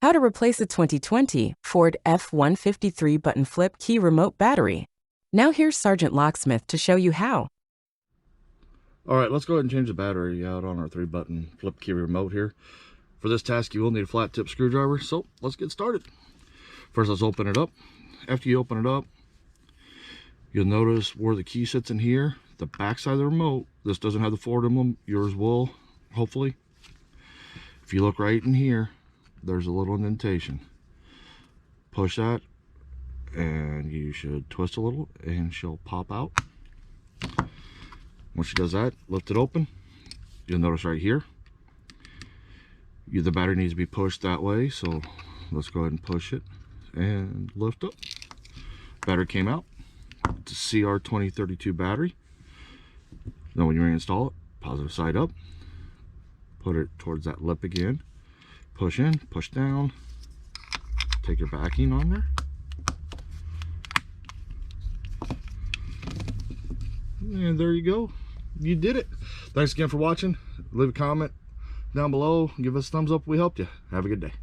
How to replace a 2020 Ford F-150 3-button flip key remote battery. Now here's Sergeant Locksmith to show you how. Alright, let's go ahead and change the battery out on our 3-button flip key remote here. For this task, you will need a flat tip screwdriver, so let's get started. First, let's open it up. After you open it up, you'll notice where the key sits in here, the back side of the remote. This doesn't have the Ford emblem. Yours will, hopefully. If you look right in here, there's a little indentation. Push that and you should twist a little and she'll pop out. Once she does that, lift it open. You'll notice right here, the battery needs to be pushed that way, so let's go ahead and push it and lift up. Battery came out. It's a CR2032 battery. Now when you reinstall it, positive side up, put it towards that lip again, push in, push down, take your backing on there, and there you go. You did it. Thanks again for watching. Leave a comment down below, give us a thumbs up if we helped you. Have a good day.